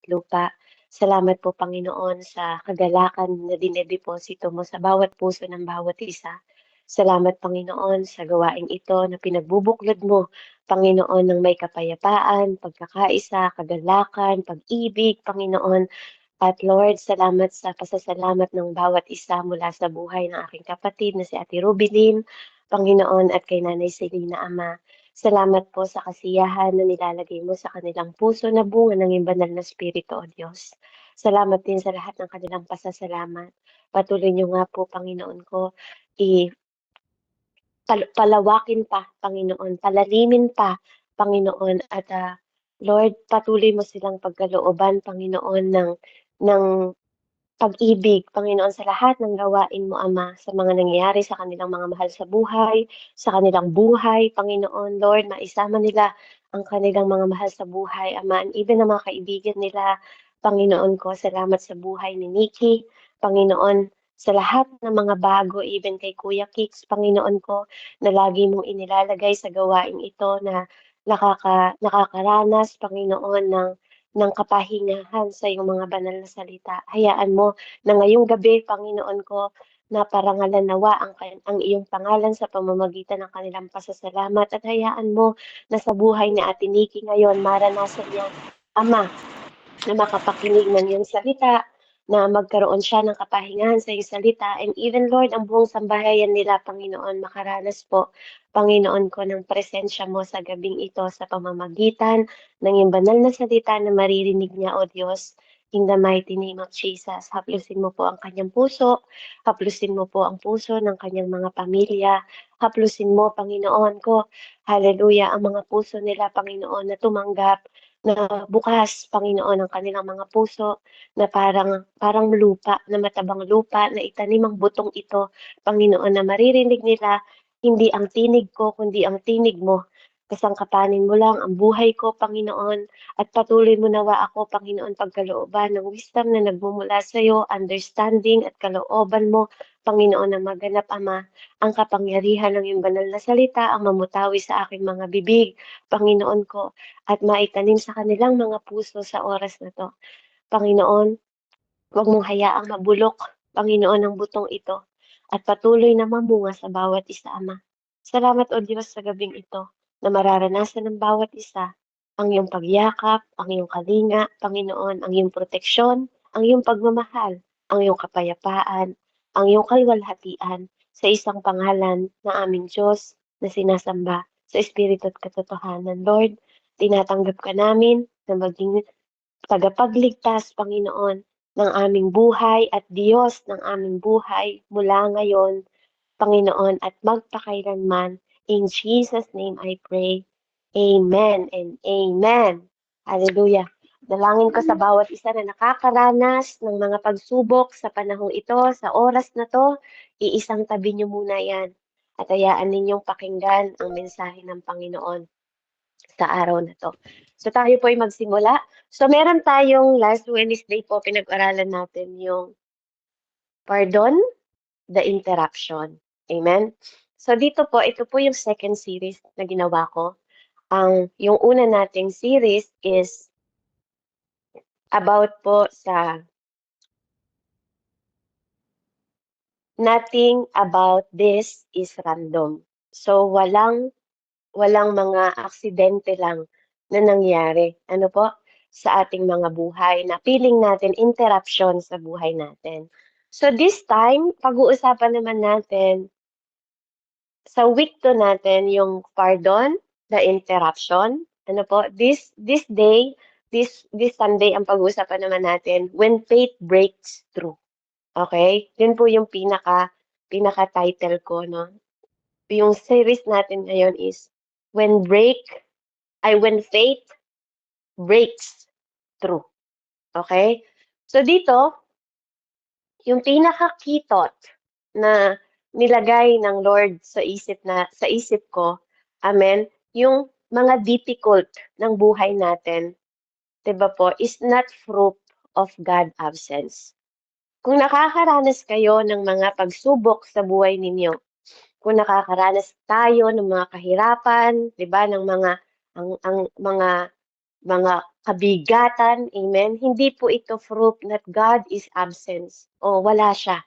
lupa. Salamat po, Panginoon, sa kagalakan na dinedeposito mo sa bawat puso ng bawat isa. Salamat, Panginoon, sa gawaing ito na pinagbubuklod mo, Panginoon, ng may kapayapaan, pagkakaisa, kagalakan, pag-ibig, Panginoon. At Lord, salamat sa pasasalamat ng bawat isa mula sa buhay ng aking kapatid na si Ate Rubilin, Panginoon, at kay Nanay Selina, Ama. Salamat po sa kasiyahan na nilalagay mo sa kanilang puso na bunga ng iyong banal na Espiritu, O Diyos. Salamat din sa lahat ng kanilang pasasalamat. Patuloy niyo nga po, Panginoon ko, palawakin pa, Panginoon, palalimin pa, Panginoon, at Lord, patuloy mo silang pagkalooban, Panginoon, ng pag-ibig, Panginoon, sa lahat ng gawain mo, Ama, sa mga nangyayari sa kanilang mga mahal sa buhay, sa kanilang buhay, Panginoon, Lord, maisama nila ang kanilang mga mahal sa buhay, Ama, and even ang mga kaibigan nila, Panginoon ko, salamat sa buhay ni Nikki, Panginoon, sa lahat ng mga bago, even kay Kuya Kix, Panginoon ko, na lagi mong inilalagay sa gawaing ito na nakakaranas, Panginoon, ng kapahingahan sa iyong mga banal na salita. Hayaan mo na ngayong gabi, Panginoon ko, na parangalan nawa ang iyong pangalan sa pamamagitan ng kanilang pasasalamat at hayaan mo na sa buhay ni Ate Nikki ngayon, maranasan niya, Ama, na makapakinig ng iyong salita, na magkaroon siya ng kapahingahan sa iyong salita, and even Lord, ang buong sambahayan nila, Panginoon, makaranas po, Panginoon ko, ng presensya mo sa gabing ito sa pamamagitan ng iyong banal na salita na maririnig niya, O Diyos, in the mighty name of Jesus. Haplusin mo po ang kanyang puso, haplusin mo po ang puso ng kanyang mga pamilya, haplusin mo, Panginoon ko, hallelujah, ang mga puso nila, Panginoon, na tumanggap na bukas, Panginoon, ang kanilang mga puso na parang lupa, na matabang lupa, na itanim ang butong ito, Panginoon, na maririnig nila hindi ang tinig ko, kundi ang tinig mo. Kasangkapanin mo lang ang buhay ko, Panginoon, at patuloy mo nawa ako, Panginoon, pagkalooban ng wisdom na nagmumula sa iyo, understanding at kalooban mo, Panginoon, na maganap, Ama, ang kapangyarihan ng iyong banal na salita, ang mamutawi sa aking mga bibig, Panginoon ko, at maitanim sa kanilang mga puso sa oras na to. Panginoon, huwag mong hayaang mabulok, Panginoon, ang butong ito at patuloy na mamunga sa bawat isa, Ama. Salamat, O Diyos, sa gabing ito na mararanasan ng bawat isa ang iyong pagyakap, ang iyong kalinga, Panginoon, ang iyong proteksyon, ang iyong pagmamahal, ang iyong kapayapaan, ang iyong kalwalhatian sa isang pangalan na aming Diyos na sinasamba sa Espiritu at katotohanan. Lord, tinatanggap ka namin na maging tagapagligtas, Panginoon, ng aming buhay at Diyos ng aming buhay mula ngayon, Panginoon, at magpakailanman. In Jesus' name I pray. Amen and amen. Hallelujah. Dalangin ko sa bawat isa na nakakaranas ng mga pagsubok sa panahong ito, sa oras na to, iisang tabi niyo muna yan at hayaan ninyong pakinggan ang mensahe ng Panginoon sa araw na to. So tayo po ay magsimula. So meron tayong last Wednesday po, pinag-aralan natin yung pardon, the interruption. Amen? So dito po, ito po yung second series na ginawa ko. Yung una nating series is about po sa nothing about this is random. So walang mga aksidente lang na nangyari. Ano po? Sa ating mga buhay na feeling natin interruption sa buhay natin. So this time, pag-uusapan naman natin sa week 2 natin yung pardon, the interruption. Ano po? This day, this Sunday ang pag-uusapan naman natin when faith breaks through. Okay? Yun po yung pinaka-title ko, no? Yung series natin ngayon is when faith breaks through. Okay? So dito, yung pinaka-key thought na nilagay ng Lord sa isip ko, amen, yung mga difficult ng buhay natin, 'di ba po, is not fruit of God absence. Kung nakakaranas kayo ng mga pagsubok sa buhay ninyo, kung nakakaranas tayo ng mga kahirapan, 'di ba, ng mga ang mga mga kabigatan, amen, hindi po ito proof that God is absent o wala siya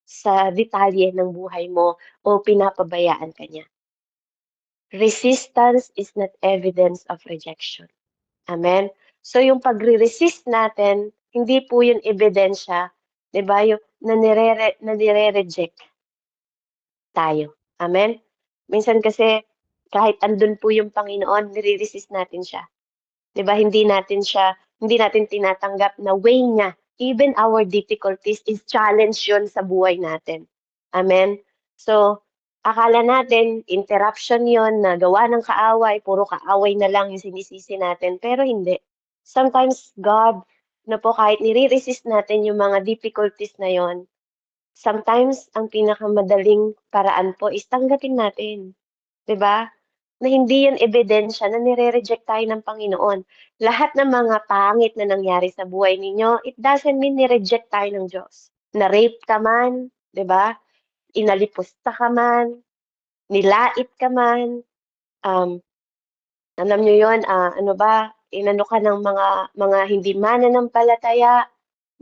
sa detalye ng buhay mo o pinapabayaan ka niya. Resistance is not evidence of rejection. Amen? So yung pagre-resist natin, hindi po yun ebidensya, 'di ba, yung na nire-reject tayo. Amen? Minsan kasi kahit andun po yung Panginoon, nire-resist natin siya. 'Di ba hindi natin tinatanggap na way niya, even our difficulties is challenge yun sa buhay natin. Amen? So, akala natin interruption yon na gawa ng kaaway, puro kaaway na lang yung sinisisi natin, pero hindi. Sometimes God na po kahit nire-resist natin yung mga difficulties na yon, sometimes ang pinakamadaling paraan po is tanggapin natin, 'di ba? Na hindi yun ebidensya na nire-reject tayo ng Panginoon. Lahat ng mga pangit na nangyari sa buhay ninyo, it doesn't mean ni-reject tayo ng Diyos. Na-rape ka man, 'di ba? Inalipusta ka man, nilait ka man, um, alam niyo yun, ano ba, inano ka ng mga hindi mananampalataya,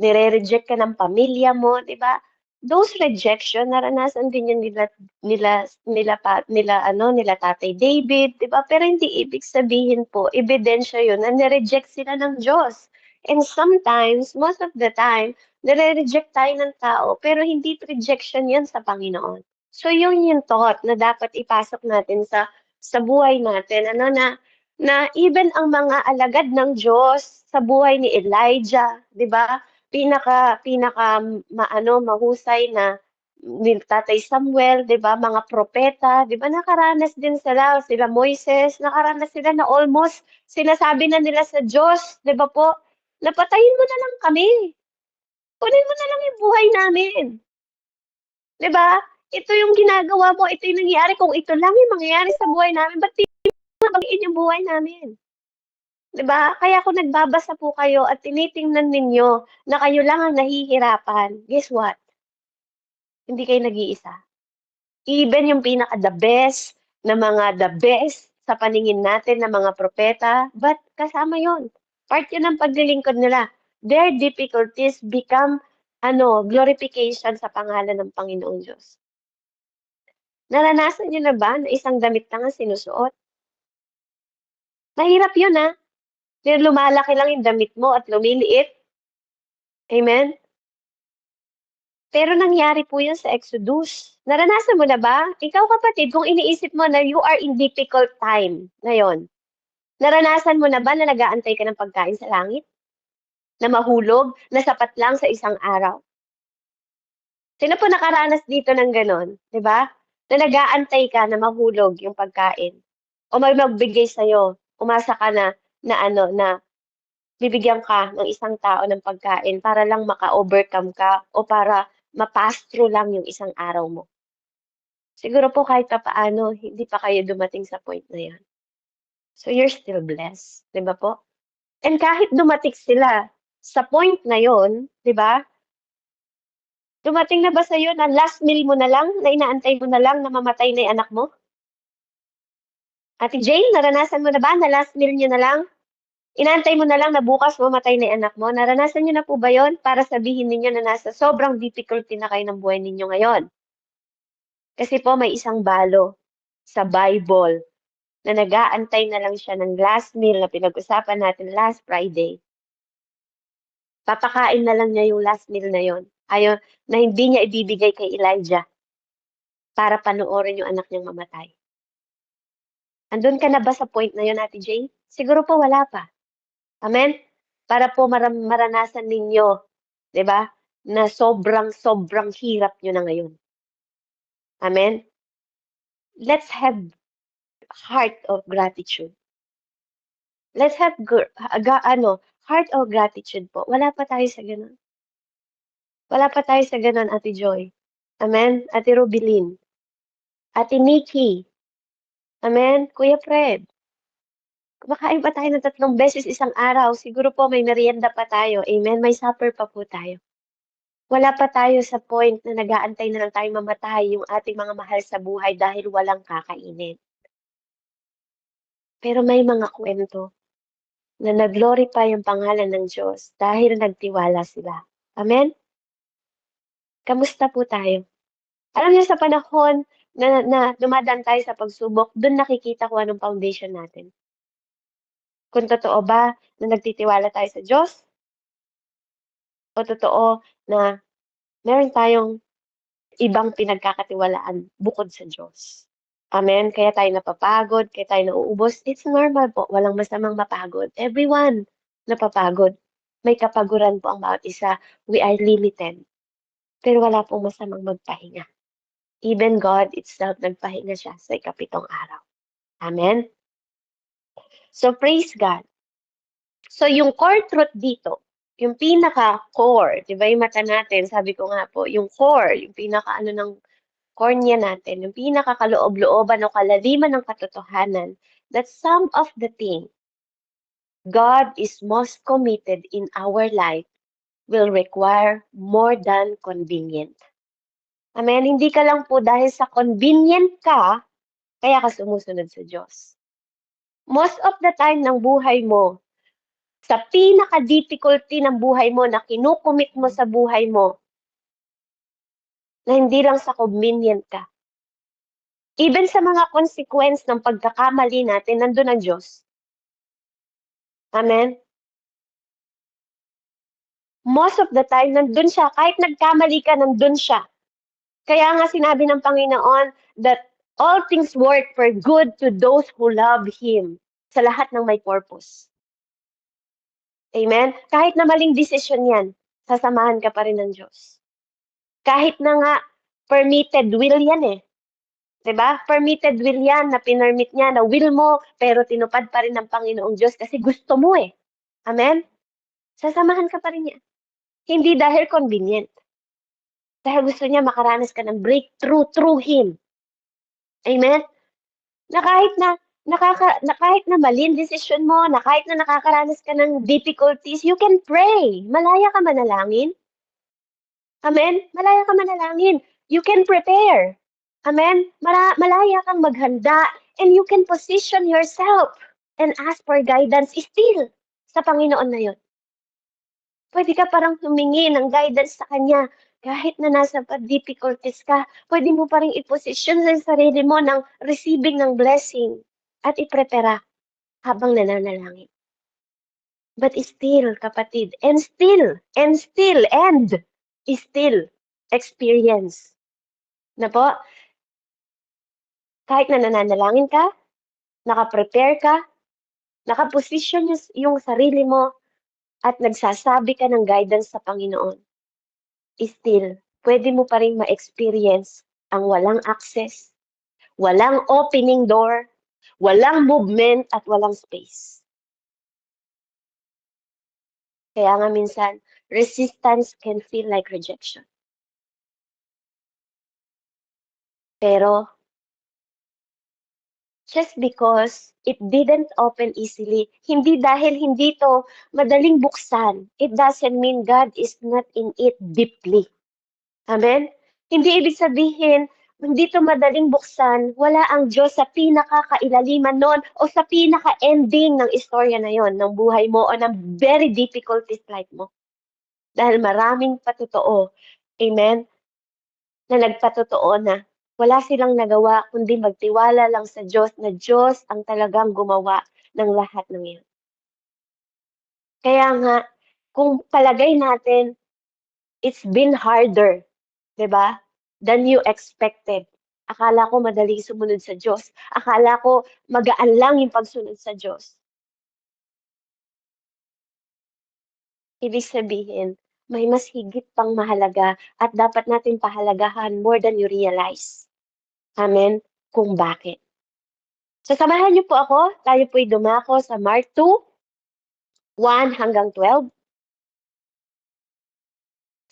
nire-reject ka ng pamilya mo, 'di ba? Those rejection naranasan din yun nila nila Tatay David, 'di ba? Pero hindi ibig sabihin po ebidensya yun na ni-reject sila ng Diyos. And sometimes, most of the time, nire-reject tayo ng tao pero hindi rejection yun sa Panginoon. So yun yung thought na dapat ipasok natin sa buhay natin ano na even ang mga alagad ng Diyos sa buhay ni Elijah, 'di ba? Pinaka mahusay na ni Tatay Samuel, 'di ba, mga propeta, 'di ba, nakaranas din sila Moises, nakaranas sila na almost sinasabi na nila sa Diyos, 'di ba po, na "Patayin mo na lang kami, kunin mo na lang yung buhay namin." 'Di ba? Ito yung ginagawa mo, ito yung nangyayari, kung ito lang yung mangyayari sa buhay namin, ba't di mo baguhin yung buhay namin? 'Di ba? Kaya kung nagbabasa po kayo at tinitingnan ninyo na kayo lang ang nahihirapan, guess what? Hindi kayo nag-iisa. Even yung pinaka-the best na mga the best sa paningin natin na mga propeta, but kasama yon. Part yun ng paglilingkod nila. Their difficulties become glorification sa pangalan ng Panginoong Diyos. Naranasan niyo na ba na isang damit lang ang sinusuot? Mahirap yun, lumalaki lang yung damit mo at lumiliit. Amen? Pero nangyari po yun sa Exodus. Naranasan mo na ba? Ikaw kapatid, kung iniisip mo na you are in difficult time ngayon, naranasan mo na ba na nag-aantay ka ng pagkain sa langit? Na mahulog, na sapat lang sa isang araw? Sino po nakaranas dito ng gano'n, 'di ba? Na nag-aantay ka na mahulog yung pagkain o may magbigay sa'yo, umasa ka na bibigyan ka ng isang tao ng pagkain para lang maka-overcome ka o para ma-pass through lang yung isang araw mo. Siguro po kahit papaano hindi pa kayo dumating sa point na 'yan. So you're still blessed, 'di ba po? And kahit dumating sila sa point na 'yon, 'di ba? Dumating na ba sa'yo na last meal mo na lang, na inaantay mo na lang na mamatay na 'yung anak mo? Ate Jane, naranasan mo na ba na last meal niyo na lang? Inaantay mo na lang na bukas mamatay na 'yung anak mo? Naranasan niyo na po ba 'yon para sabihin ninyo na nasa sobrang difficulty na kayo ng buhay ninyo ngayon? Kasi po may isang balo sa Bible na nag-aantay na lang siya ng last meal na pinag-usapan natin last Friday. Papakain na lang niya yung last meal na yon. Ayon na hindi niya ibibigay kay Elijah para panoorin yung anak niyang mamatay. Andun ka na ba sa point na yon, Ate Jane? Siguro po wala pa. Amen? Para po maranasan ninyo, 'di ba, na sobrang hirap niyo na ngayon. Amen? Let's have heart of gratitude. Let's have heart of gratitude po. Wala pa tayo sa gano'n. Wala pa tayo sa gano'n, Ate Joy. Amen? Ate Rubilin. Ate Nikki. Amen? Kuya Fred. Kumakain pa tayo ng 3 beses isang araw. Siguro po may merienda pa tayo. Amen? May supper pa po tayo. Wala pa tayo sa point na nag-aantay na lang tayong mamatay yung ating mga mahal sa buhay dahil walang kakainin. Pero may mga kwento na nag-glorify yung pangalan ng Diyos dahil nagtiwala sila. Amen? Kamusta po tayo? Alam niyo sa panahon na dumadaan tayo sa pagsubok, dun nakikita kung anong foundation natin. Kung totoo ba na nagtitiwala tayo sa Diyos o totoo na meron tayong ibang pinagkakatiwalaan bukod sa Diyos. Amen? Kaya tayo napapagod, kaya tayo nauubos. It's normal po, walang masamang mapagod. Everyone napapagod. May kapaguran po ang bawat isa. We are limited. Pero wala pong masamang magpahinga. Even God itself nagpahinga siya sa ikapitong araw. Amen? So praise God. So yung core truth dito, yung pinaka-core, di ba yung mata natin, sabi ko nga po, yung core, yung pinaka-ano ng cornea natin, yung pinakakaloob-looban o kalaliman ng katotohanan, that some of the thing God is most committed in our life will require more than convenient. Amen? Hindi ka lang po dahil sa convenient ka, kaya ka sumusunod sa Diyos. Most of the time ng buhay mo, sa pinaka-difficulty ng buhay mo na kinukumit mo sa buhay mo, na hindi lang sa convenient ka. Even sa mga consequence ng pagkakamali natin, nandun ang Diyos. Amen? Most of the time, nandun siya. Kahit nagkamali ka, nandun siya. Kaya nga sinabi ng Panginoon that all things work for good to those who love Him. Sa lahat ng may purpose. Amen? Kahit na maling desisyon yan, sasamahan ka pa rin ng Diyos. Kahit na nga, permitted will yan eh. 'Di ba? Permitted will yan na pinermit niya na will mo, pero tinupad pa rin ng Panginoong Diyos kasi gusto mo eh. Amen? Sasamahan ka pa rin niya. Hindi dahil convenient. Dahil gusto niya makaranas ka ng breakthrough through Him. Amen? Na kahit na kahit na mali ang desisyon mo, na kahit na nakakaranas ka ng difficulties, you can pray. Malaya ka manalangin. Amen? Malaya ka manalangin. You can prepare. Amen? Malaya kang maghanda and you can position yourself and ask for guidance still sa Panginoon na yun. Pwede ka parang humingi ng guidance sa Kanya kahit na nasa difficulties ka. Pwede mo pa rin i-position sa sarili mo ng receiving ng blessing at iprepara habang nananalangin. But still, kapatid, and still experience. Na po, kahit na nananalangin ka, naka-prepare ka, naka-position yung sarili mo, at nagsasabi ka ng guidance sa Panginoon, still, pwede mo pa rin ma-experience ang walang access, walang opening door, walang movement, at walang space. Kaya nga minsan, resistance can feel like rejection. Pero, just because it didn't open easily, hindi dahil hindi to madaling buksan, it doesn't mean God is not in it deeply. Amen? Hindi ibig sabihin, hindi to madaling buksan, wala ang Diyos sa pinaka-kailaliman nun o sa pinaka-ending ng istorya na yon ng buhay mo o ng very difficulties life mo. Dahil maraming patotoo, amen, na nagpatotoo na wala silang nagawa kundi magtiwala lang sa Diyos na Diyos ang talagang gumawa ng lahat ng iyon. Kaya nga, kung palagay natin, it's been harder, 'di ba, than you expected. Akala ko madali sumunod sa Diyos. Akala ko magaan lang yung pagsunod sa Diyos. Ibig sabihin, may mas higit pang mahalaga at dapat natin pahalagahan more than you realize. Amen? Kung bakit. So samahan niyo po ako, tayo po'y dumako sa Mark 2:1 hanggang 12.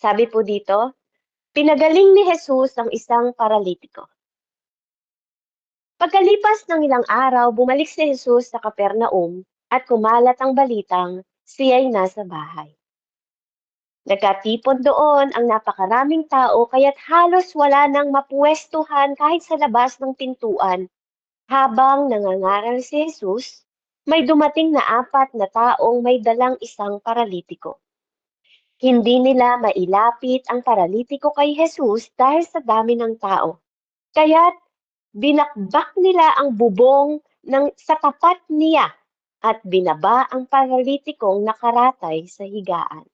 Sabi po dito, pinagaling ni Jesus ang isang paralitiko. Pagkalipas ng ilang araw, bumalik si Jesus sa Capernaum at kumalat ang balitang siya'y nasa bahay. Nagkatipon doon ang napakaraming tao kaya't halos wala nang mapuwestuhan kahit sa labas ng pintuan. Habang nangangaral si Jesus, may dumating na 4 na taong may dalang isang paralitiko. Hindi nila mailapit ang paralitiko kay Jesus dahil sa dami ng tao. Kaya't binakbak nila ang bubong sa tapat niya at binaba ang paralitikong nakaratay sa higaan.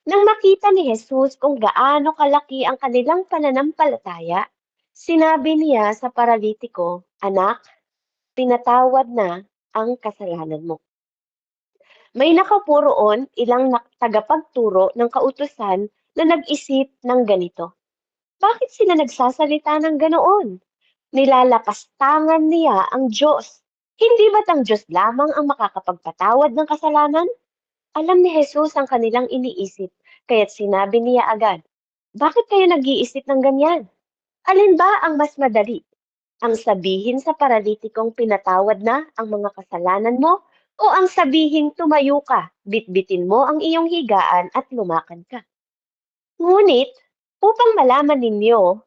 Nang makita ni Jesus kung gaano kalaki ang kanilang pananampalataya, sinabi niya sa paralitiko, "Anak, pinatawad na ang kasalanan mo." May nakaupo roon ilang tagapagturo ng kautusan na nag-isip ng ganito, bakit sila nagsasalita ng ganoon? Nilalapastangan niya ang Diyos. Hindi ba't ang Diyos lamang ang makakapagpatawad ng kasalanan? Alam ni Jesus ang kanilang iniisip, kaya't sinabi niya agad, bakit kayo nag-iisip ng ganyan? Alin ba ang mas madali? Ang sabihin sa paralitikong pinatawad na ang mga kasalanan mo o ang sabihin tumayo ka, bitbitin mo ang iyong higaan at lumakad ka? Ngunit, upang malaman ninyo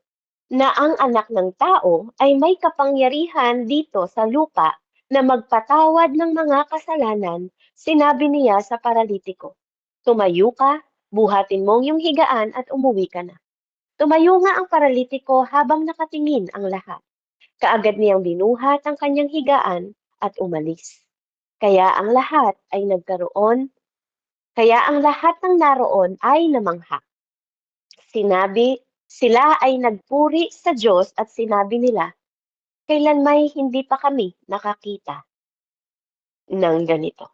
na ang anak ng tao ay may kapangyarihan dito sa lupa na magpatawad ng mga kasalanan, sinabi niya sa paralitiko, tumayo ka, buhatin mo ang iyong higaan at umuwi ka na. Tumayo nga ang paralitiko habang nakatingin ang lahat. Kaagad niyang binuhat ang kanyang higaan at umalis. Kaya ang lahat ay nagkaroon, kaya ang lahat ng naroon ay namangha. Sila ay nagpuri sa Diyos at sinabi nila, kailanmay hindi pa kami nakakita ng ganito.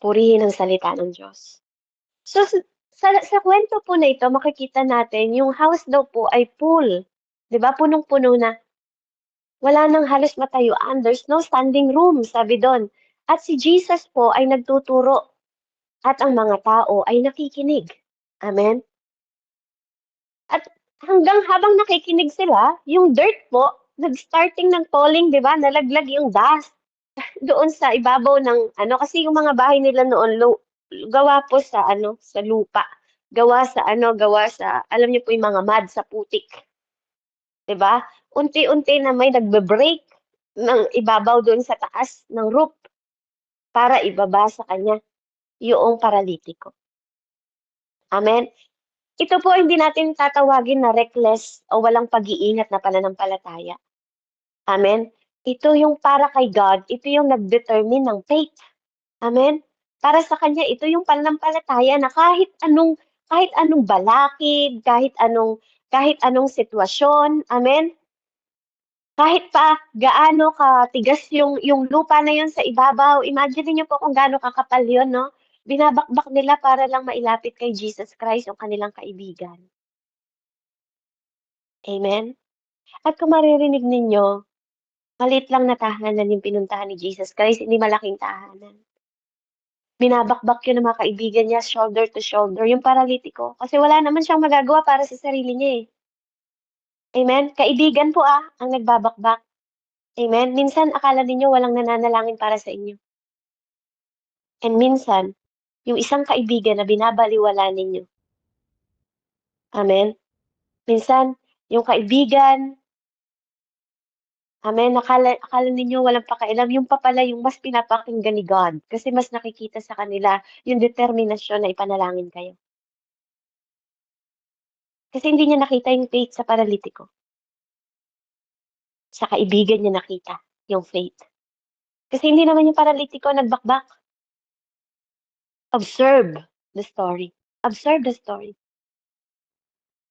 Purihin ang salita ng Diyos. So, sa kwento po na ito, makikita natin yung house daw po ay full. 'Di ba? Punong-puno na. Wala nang halos matayuan. There's no standing room, sabi doon. At si Jesus po ay nagtuturo at ang mga tao ay nakikinig. Amen? At hanggang habang nakikinig sila, yung dirt po, nag-starting ng falling, 'di ba? Nalaglag yung dust doon sa ibabaw ng ano, kasi yung mga bahay nila noon gawa po sa ano, sa lupa. Gawa sa alam niyo po yung mga mud sa putik, 'di ba? Unti-unti na may nagbe-break ng ibabaw doon sa taas ng roof para ibaba sa kanya yung paralitiko. Amen? Ito po hindi natin tatawagin na reckless o walang pag-iingat na pananampalataya. Amen? Ito yung para kay God, ito yung nag-determine ng faith. Amen? Para sa kanya, ito yung pananampalataya na kahit anong balakid, kahit anong sitwasyon, amen? Kahit pa gaano katigas yung lupa na yun sa ibabaw, imagine niyo po kung gaano kakapal yun, no? Binabakbak nila para lang mailapit kay Jesus Christ, yung kanilang kaibigan. Amen? At kung maririnig ninyo, maliit lang na tahanan yung pinuntahan ni Jesus Christ, hindi malaking tahanan. Binabakbak yun ng mga kaibigan niya, shoulder to shoulder, yung paralitiko. Kasi wala naman siyang magagawa para sa sarili niya eh. Amen? Kaibigan po ang nagbabakbak. Amen? Minsan akala ninyo walang nananalangin para sa inyo. And minsan, yung isang kaibigan na binabaliwala ninyo. Amen? Minsan, yung kaibigan, amen, akala ninyo walang pakialam, yung pa pala yung mas pinapakinggan ni God. Kasi mas nakikita sa kanila yung determinasyon na ipanalangin kayo. Kasi hindi niya nakita yung faith sa paralitiko. Sa kaibigan niya nakita yung faith. Kasi hindi naman yung paralitiko nagbakbak. Observe the story. Observe the story.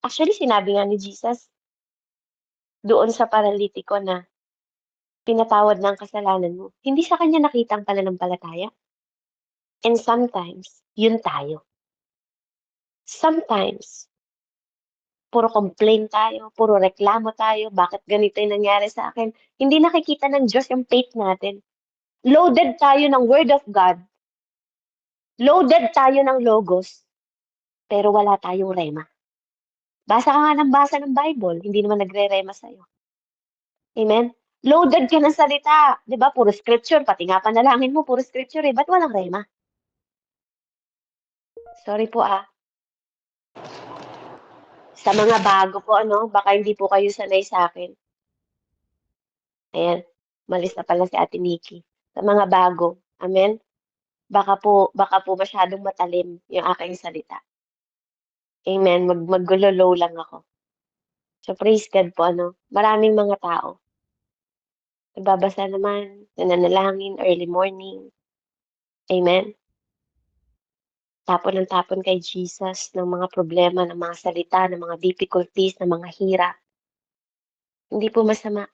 Actually, sinabi nga ni Jesus doon sa paralitiko na pinatawad ng kasalanan mo. Hindi sa kanya nakita ang pananampalataya. And sometimes, yun tayo. Sometimes, puro complain tayo, puro reklamo tayo, bakit ganito yung nangyari sa akin. Hindi nakikita ng Diyos yung faith natin. Loaded tayo ng Word of God. Loaded tayo ng Logos. Pero wala tayong rema. Basa ka nga ng basa ng Bible, hindi naman nagre-rema sa'yo. Amen? Loaded ka ng salita. Di ba? Puro scripture. Pati nga panalangin mo, puro scripture eh. Ba't walang rema? Sorry po Sa mga bago po, baka hindi po kayo sanay sa akin. Ayan, malis na pala si Ate Nikki. sa mga bago. Amen? Baka po masyadong matalim yung aking salita. Amen, maglo-low lang ako. So praise God po ano, maraming mga tao, nagbabasa naman, nananalangin early morning. Amen? Tapon ng tapon kay Jesus ng mga problema, ng mga salita, ng mga difficulties, ng mga hirap. Hindi po masama.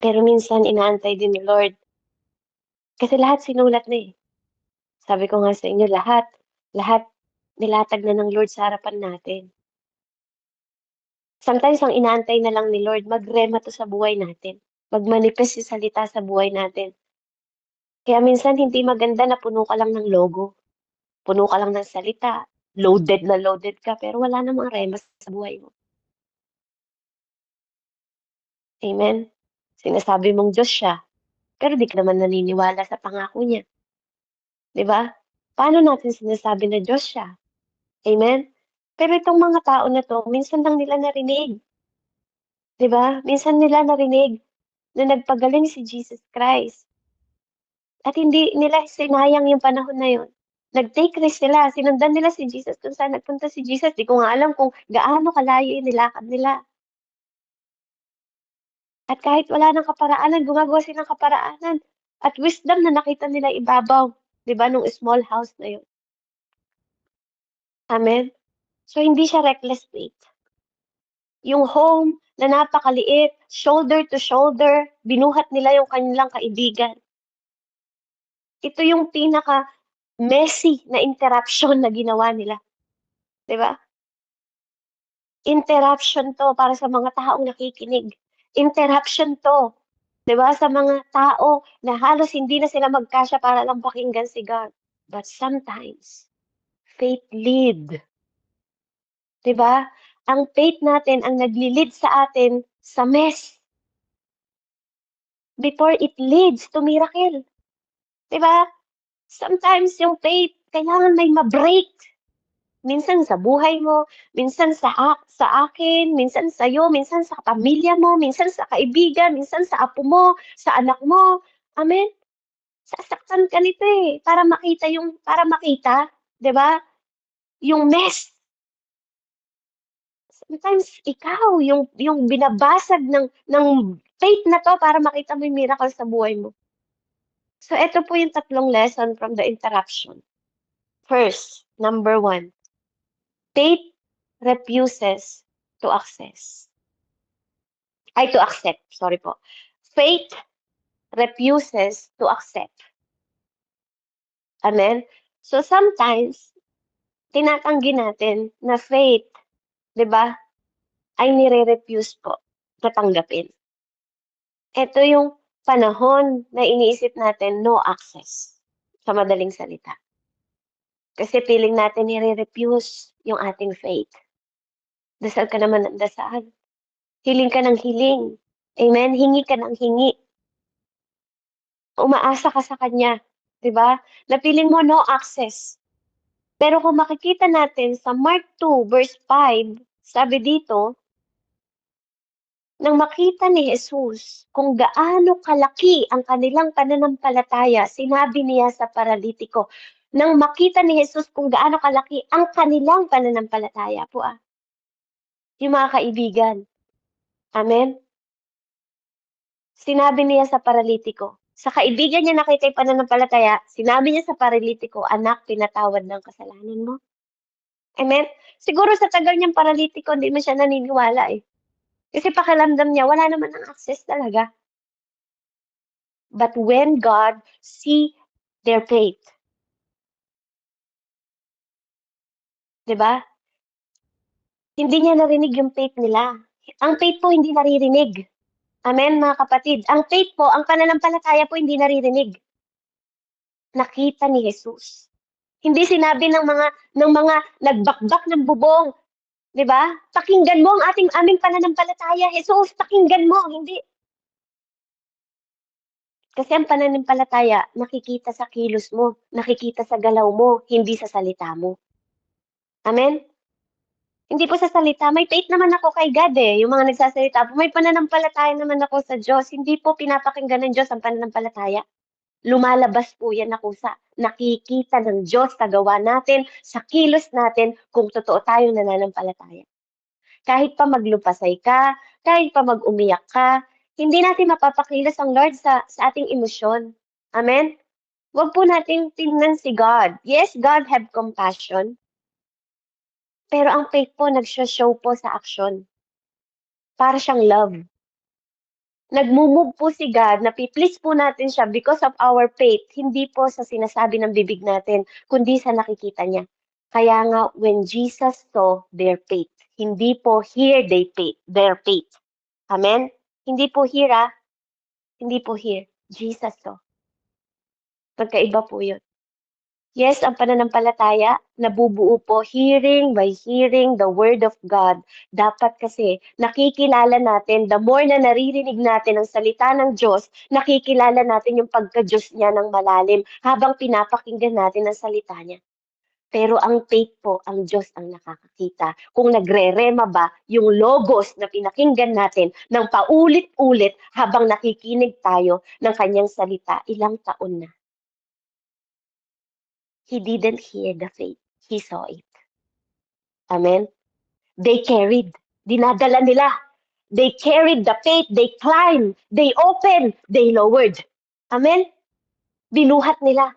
Pero minsan inaantay din ni Lord. Kasi lahat sinulat na eh. Sabi ko nga sa inyo, lahat nilatag na ng Lord sa harapan natin. Sometimes ang inaantay na lang ni Lord, magrema to sa buhay natin. Magmanifest yung salita sa buhay natin. Kaya minsan hindi maganda na puno ka lang ng logo. Puno ka lang ng salita. Loaded na loaded ka, pero wala namang rema sa buhay mo. Amen? Sinasabi mong Diyos siya, pero di ka naman naniniwala sa pangako niya. Di ba? Paano natin sinasabi na Diyos siya? Amen? Pero itong mga tao na to, minsan lang nila narinig. Di ba? Minsan nila narinig na nagpagaling si Jesus Christ. At hindi nila sinayang yung panahon na yun. Nag-take risk sila. Sinundan nila si Jesus kung saan nagpunta si Jesus. Di ko nga alam kung gaano kalayo yung nilakad nila. At kahit wala ng kaparaanan, gumagawa sila ng kaparaanan. At wisdom na nakita nila ibabaw. Di ba? Nung small house na yun. Amen? So, hindi siya reckless faith. Yung home na napakaliit, shoulder to shoulder, binuhat nila yung kanilang kaibigan. Ito yung pinaka-messy na interruption na ginawa nila. Di ba? Interruption to para sa mga taong nakikinig. Interruption to, 'di ba, sa mga tao na halos hindi na sila magkasya para lang pakinggan si God. But sometimes, faith lead, 'di ba? Ang faith natin ang nagli-lead sa atin sa mess before it leads to miracle, 'di ba? Sometimes yung faith kailangan may ma-break. Minsan sa buhay mo, minsan sa akin, minsan sa'yo, minsan sa pamilya mo, minsan sa kaibigan, minsan sa apo mo, sa anak mo. Amen? Sasaktan ka nito eh, para makita, 'di ba? Yung mess. Sometimes ikaw yung binabasag ng faith na 'to para makita mo yung miracle sa buhay mo. So eto po yung tatlong lesson from the interruption. First, number one, faith refuses to access. To accept, sorry po. Faith refuses to accept. Amen? So sometimes, tinatanggi natin na faith, 'di ba, ay nire-refuse po na tanggapin. Ito yung panahon na iniisip natin no access, sa madaling salita. Kasi feeling natin nire-refuse yung ating faith. Dasal ka naman ng dasal. Hiling ka ng hiling. Amen? Hingi ka ng hingi. Umaasa ka sa kanya, 'di ba? Na feeling mo no access. Pero kung makikita natin sa Mark 2 verse 5, sabi dito, nang makita ni Jesus kung gaano kalaki ang kanilang pananampalataya, sinabi niya sa paralitiko, nang makita ni Jesus kung gaano kalaki ang kanilang pananampalataya po yung mga kaibigan. Amen? Sinabi niya sa paralitiko. Sa kaibigan niya nakita yung pananampalataya, sinabi niya sa paralitiko, anak, pinatawad ng kasalanan mo. Amen? Siguro sa tagal niyang paralitiko, hindi man siya naniniwala eh. Kasi pakiramdam niya, wala naman ang access talaga. But when God see their faith, 'di ba? Hindi niya narinig yung faith nila. Ang faith po hindi naririnig. Amen, mga kapatid. Ang faith po, ang pananampalataya po hindi naririnig. Nakita ni Jesus. Hindi sinabi ng mga nagbakbak ng bubong, 'di ba? Pakinggan mo ang aming pananampalataya, Jesus, pakinggan mo, hindi. Kasi ang pananampalataya nakikita sa kilos mo, nakikita sa galaw mo, hindi sa salita mo. Amen? Hindi po sa salita, may faith naman ako kay God, eh, yung mga nagsasalita po, may pananampalataya naman ako sa Diyos, hindi po pinapakinggan ng Diyos ang pananampalataya. Lumalabas po yan na kusa. Nakikita ng Diyos sa gawa natin, sa kilos natin, kung totoo tayong nananampalataya. Kahit pa maglupasay ka, kahit pa mag-umiyak ka, hindi natin mapapakilos ang Lord sa ating emosyon. Amen? Huwag po nating tingnan si God. Yes, God have compassion, pero ang faith po nagsho-show po sa action. Para siyang love. Nagmo-move po si God na pi-please po natin siya because of our faith, hindi po sa sinasabi ng bibig natin, kundi sa nakikita niya. Kaya nga, when Jesus saw their faith, hindi po here they faith, their faith. Amen? Hindi po here, hindi po here. Jesus saw. Magkaiba po yun. Yes, ang pananampalataya, nabubuo po hearing by hearing the word of God. Dapat kasi nakikilala natin, the more na naririnig natin ang salita ng Diyos, nakikilala natin yung pagka-Diyos niya ng malalim habang pinapakinggan natin ang salita niya. Pero ang faith po, ang Diyos ang nakakakita. Kung nagre-rema ba yung logos na pinakinggan natin ng paulit-ulit habang nakikinig tayo ng kanyang salita ilang taon na. He didn't hear the faith. He saw it. Amen? They carried. Dinadala nila. They carried the faith. They climbed. They opened. They lowered. Amen? Binuhat nila.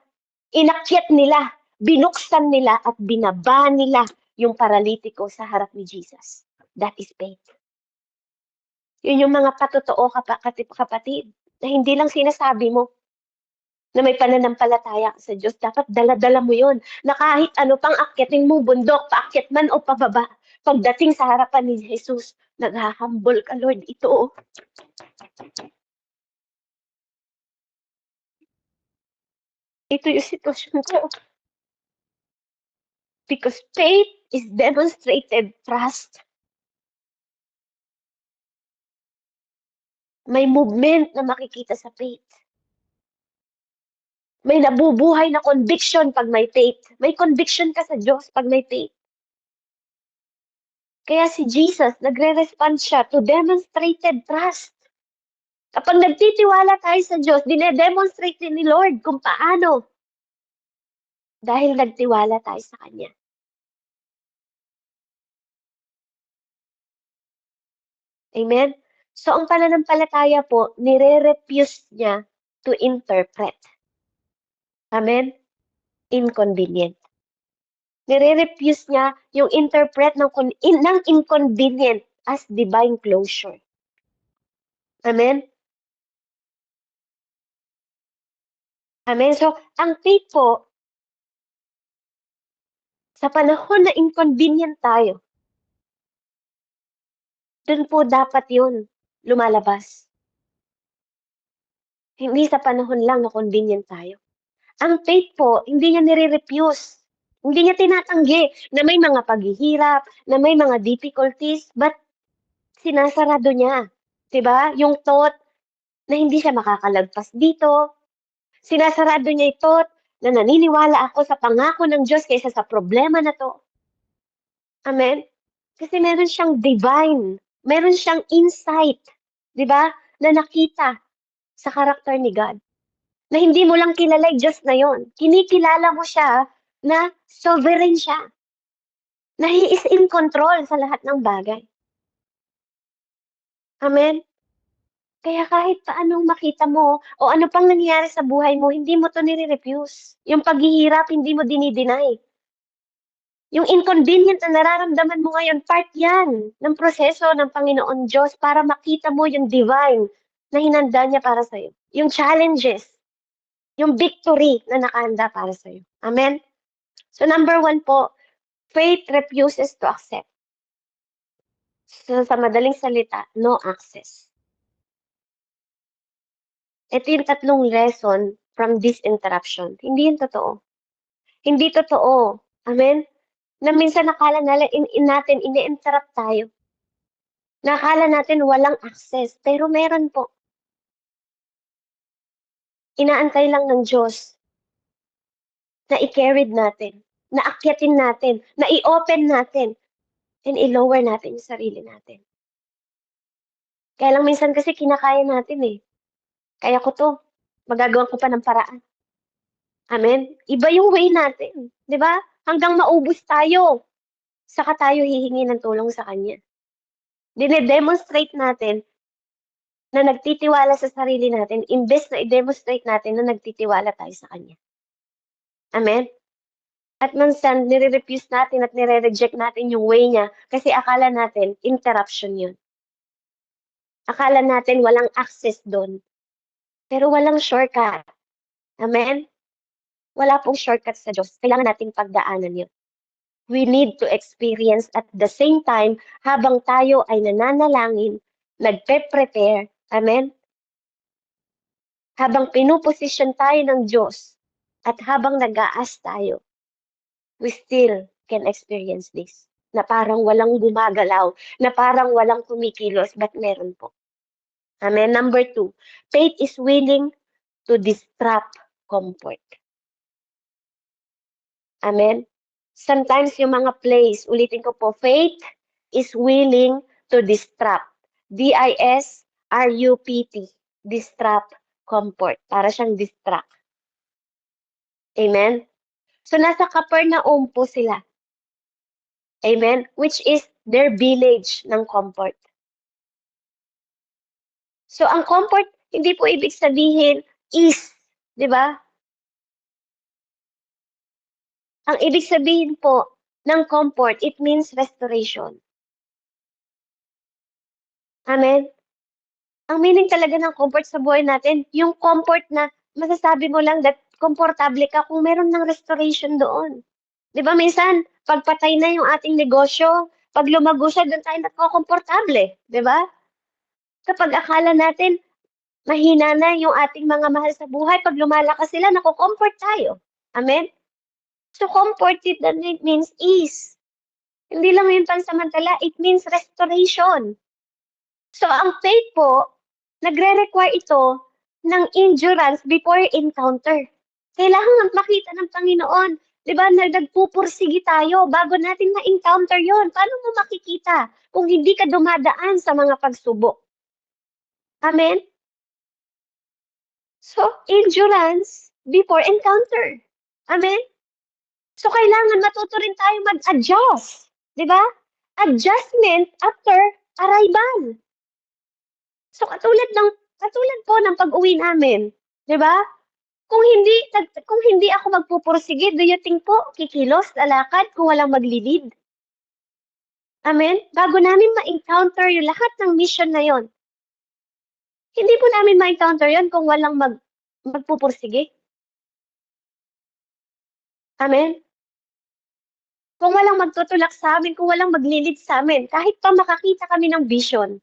Inakyat nila. Binuksan nila at binaba nila yung paralitiko sa harap ni Jesus. That is faith. Yun yung mga patotoo kapatid na hindi lang sinasabi mo na may pananampalataya ka sa Diyos, dapat dala-dala mo yun. Na kahit ano pang akyatin mo, bundok, paakyat man o pababa, pagdating sa harapan ni Jesus, naghahambol ka, Lord, ito. Ito yung sitwasyon ko. Because faith is demonstrated trust. May movement na makikita sa faith. May nabubuhay na conviction pag may faith. May conviction ka sa Diyos pag may faith. Kaya si Jesus, nagre-respond siya to demonstrated trust. Kapag nagtitiwala tayo sa Diyos, dine-demonstrate din ni Lord kung paano. Dahil nagtiwala tayo sa Kanya. Amen? So, ang pananampalataya po, nire-refuse niya to interpret. Amen? Inconvenient. Nire-refuse niya yung interpret ng inconvenient as divine closure. Amen? Amen? So, ang faith po, sa panahon na inconvenient tayo, dun po dapat yun lumalabas. Hindi sa panahon lang na convenient tayo. Ang faith po, hindi niya nire-refuse. Hindi niya tinatanggi na may mga paghihirap, na may mga difficulties, but sinasarado niya. 'Di ba? Yung thought na hindi siya makakalagpas dito, sinasarado niya yung thought na naniniwala ako sa pangako ng Diyos kaysa sa problema na 'to. Amen? Kasi meron siyang divine, meron siyang insight, 'di ba? Na nakita sa karakter ni God. Na hindi mo lang kilala yung Diyos na yon. Kinikilala mo siya na sovereign siya. Na He is in control sa lahat ng bagay. Amen? Kaya kahit paanong makita mo o ano pang nangyayari sa buhay mo, hindi mo to nire-refuse. Yung paghihirap, hindi mo dinideny. Yung inconvenient na nararamdaman mo ngayon, part yan ng proseso ng Panginoon Diyos para makita mo yung divine na hinanda niya para sa'yo. Yung challenges, yung victory na nakahanda para sa'yo. Amen? So number 1 po, faith refuses to accept. So sa madaling salita, no access. Ito yung tatlong lesson from this interruption. Hindi yun totoo. Hindi totoo. Amen? Na minsan nakala natin, ini-interrupt tayo. Nakala natin walang access, pero meron po. Inaantay lang ng Diyos na i-carried natin, na akyatin natin, na i-open natin. and i-lower natin yung sarili natin. Kaya lang minsan kasi kinakaya natin, eh. Kaya ko 'to, magagawan ko pa ng paraan. Amen? Iba yung way natin, 'di ba? Hanggang maubos tayo, saka tayo hihingi ng tulong sa Kanya. Dine-demonstrate natin na nagtitiwala sa sarili natin imbes na i-demonstrate natin na nagtitiwala tayo sa Kanya. Amen? At minsan nire-refuse natin at nire-reject natin yung way niya kasi akala natin interruption yun. Akala natin walang access dun, pero walang shortcut. Amen? Wala pong shortcut sa Diyos. Kailangan nating pagdaanan yun. We need to experience at the same time habang tayo ay nananalangin, nagpe-prepare, amen? Habang pinuposisyon tayo ng Diyos at habang nag-aas tayo, we still can experience this. Na parang walang gumagalaw, na parang walang kumikilos, but meron po. Amen? Number 2, faith is willing to disrupt comfort. Amen? Sometimes yung mga plays, ulitin ko po, faith is willing to disrupt. D-I-S-R-U-P-T. Disrupt comfort. Para siyang distract. Amen? So, nasa Capernaum po sila. Amen? Which is their village ng comfort. So, ang comfort, hindi po ibig sabihin is, di ba? Ang ibig sabihin po ng comfort, it means restoration. Amen? Ang meaning talaga ng comfort sa buhay natin, yung comfort na masasabi mo lang that komportable ka kung meron ng restoration doon. Di ba minsan, pagpatay na yung ating negosyo, pag lumago siya, doon tayo nagko-komportable. Di ba? Kapag akala natin, mahina na yung ating mga mahal sa buhay, pag lumalakas sila, nako-comfort tayo. Amen? So, comfort, it means ease. Hindi lang yun pansamantala, it means restoration. So, ang faith po, nagre-require ito ng endurance before encounter. Kailangan makita ng Panginoon. Di ba, nagpupursige tayo bago natin ma-encounter yon. Paano mo makikita kung hindi ka dumadaan sa mga pagsubok? Amen? So, endurance before encounter. Amen? So, kailangan matuto rin tayo mag-adjust. Di ba? Adjustment after arrival. So, katulad po ng pag-uwi namin, 'di ba? Kung hindi ako magpupursige, do you think po kikilos, lalakad kung walang maglilid? Amen? Bago namin ma-encounter yung lahat ng mission na yon. Hindi po namin ma-encounter yon kung walang magpupursige. Amen? Kung walang magtutulak sa amin, kung walang maglilid sa amin, kahit pa makakita kami ng vision,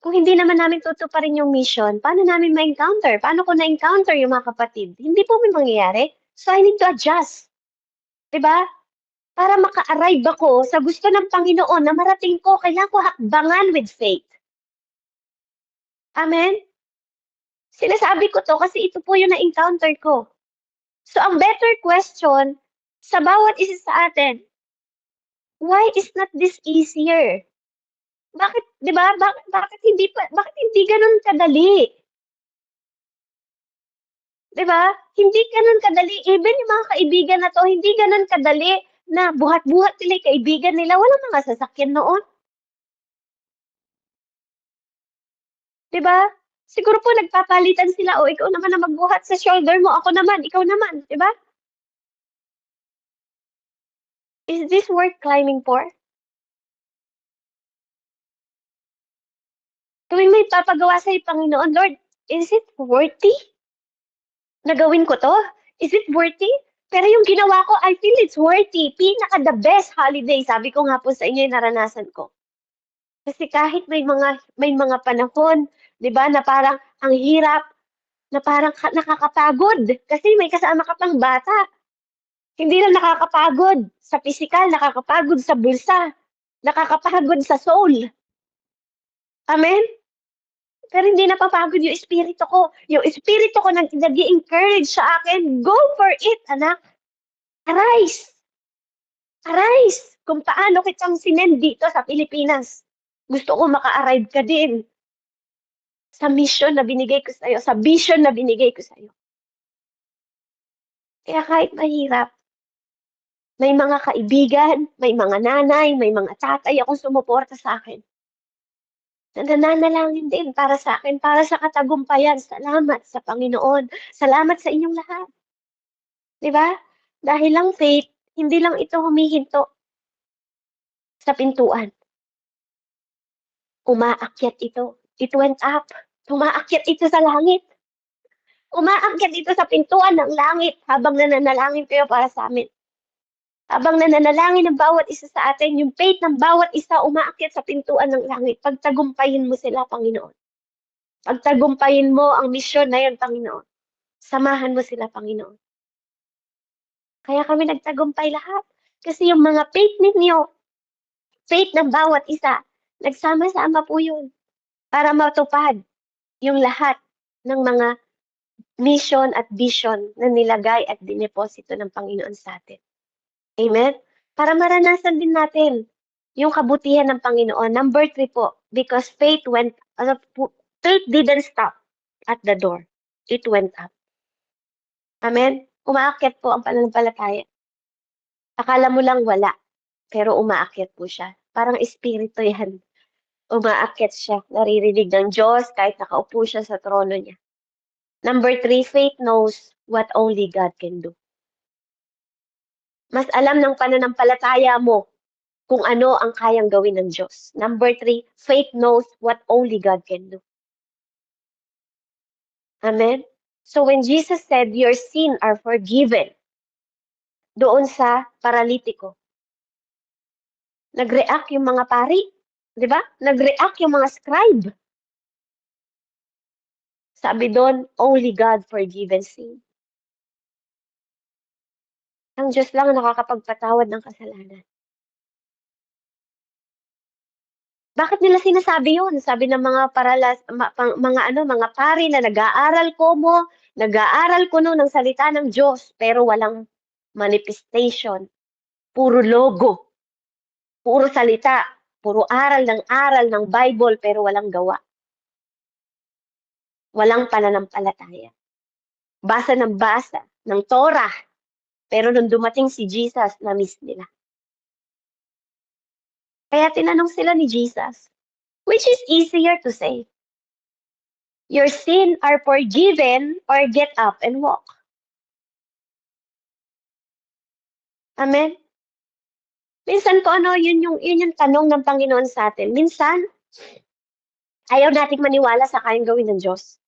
kung hindi naman namin tutuparin yung mission, paano namin ma-encounter? Paano ko na-encounter yung mga kapatid? Hindi po may mangyayari. So, I need to adjust. Diba? Para maka-arrive ako sa gusto ng Panginoon na marating ko, kailangan ko hakbangan with faith. Amen? Sinasabi ko to kasi ito po yung na-encounter ko. So, ang better question sa bawat isa sa atin, why is not this easier? Bakit, 'di ba? Bakit hindi gano'n kadali? 'Di ba? Hindi gano'n kadali. Even yung mga kaibigan na 'to, hindi gano'n kadali na buhat-buhat sila yung kaibigan nila. Walang mga sasakyan noon. 'Di ba? Siguro po nagpapalitan sila, "O ikaw naman ang magbuhat sa shoulder mo, ako naman, ikaw naman." 'Di ba? Is this worth climbing for? Tuwing may papagawa sa'yo Panginoon, Lord, is it worthy na gawin ko 'to? Is it worthy? Pero yung ginawa ko, I feel it's worthy. Pinaka the best holiday. Sabi ko nga po sa inyo yung naranasan ko. Kasi kahit may mga panahon, 'di ba, na parang ang hirap, na parang nakakapagod kasi may kasama ka pang bata. Hindi lang nakakapagod sa pisikal, nakakapagod sa bulsa, nakakapagod sa soul. Amen? Pero hindi napapagod yung espiritu ko. Yung espiritu ko nag-i-encourage sa akin, "Go for it, anak. Arise. Arise. kung paano kitang sinend dito sa Pilipinas. Gusto ko maka-arrive ka din sa mission na binigay ko sa'yo, sa vision na binigay ko sa'yo. Kaya kahit mahirap, may mga kaibigan, may mga nanay, may mga tatay akong sumuporta sa'kin. Na nananalangin din para sa'kin, para sa katagumpayan. Salamat sa Panginoon. Salamat sa inyong lahat. 'Di ba? Dahil lang faith, hindi lang ito humihinto sa pintuan. Umaakyat ito. It went up. Umaakyat ito sa langit. Umaakyat ito sa pintuan ng langit habang nananalangin kayo para sa'min. Habang nananalangin ang bawat isa sa atin, yung faith ng bawat isa umaakyat sa pintuan ng langit. Pagtagumpayin mo sila, Panginoon. Pagtagumpayin mo ang misyon na yun, Panginoon. Samahan mo sila, Panginoon. Kaya kami nagtagumpay lahat. Kasi yung mga faith ninyo, faith ng bawat isa, nagsama-sama po yun para matupad yung lahat ng mga mission at vision na nilagay at dineposito ng Panginoon sa atin. Amen? Para maranasan din natin yung kabutihan ng Panginoon. Number 3 po, because faith didn't stop at the door. It went up. Amen? Umaakyat po ang pananampalataya. Akala mo lang wala, pero umaakyat po siya. Parang espiritu yan. Umaakyat siya, naririnig ng Diyos kahit nakaupo siya sa trono niya. Number 3, faith knows what only God can do. Mas alam ng pananampalataya mo kung ano ang kayang gawin ng Diyos. Number 3, faith knows what only God can do. Amen? So when Jesus said, your sins are forgiven, doon sa paralitiko, nag-react yung mga pari, di ba? Nag-react yung mga scribe. Sabi doon, only God forgiven sin. Ang Diyos lang ang nakakapagpatawad ng kasalanan. Bakit nila sinasabi yun? Sabi ng mga mga pari na nag-aaral ko ng salita ng Diyos, pero walang manifestation. Puro logo, puro salita, puro aral ng Bible, pero walang gawa. Walang pananampalataya. Basa ng Torah, pero nung dumating si Jesus, na-miss nila. Kaya tinanong sila ni Jesus, which is easier to say? Your sins are forgiven or get up and walk. Amen? Minsan po yun yung tanong ng Panginoon sa atin. Minsan, ayaw nating maniwala sa kayang gawin ng Diyos.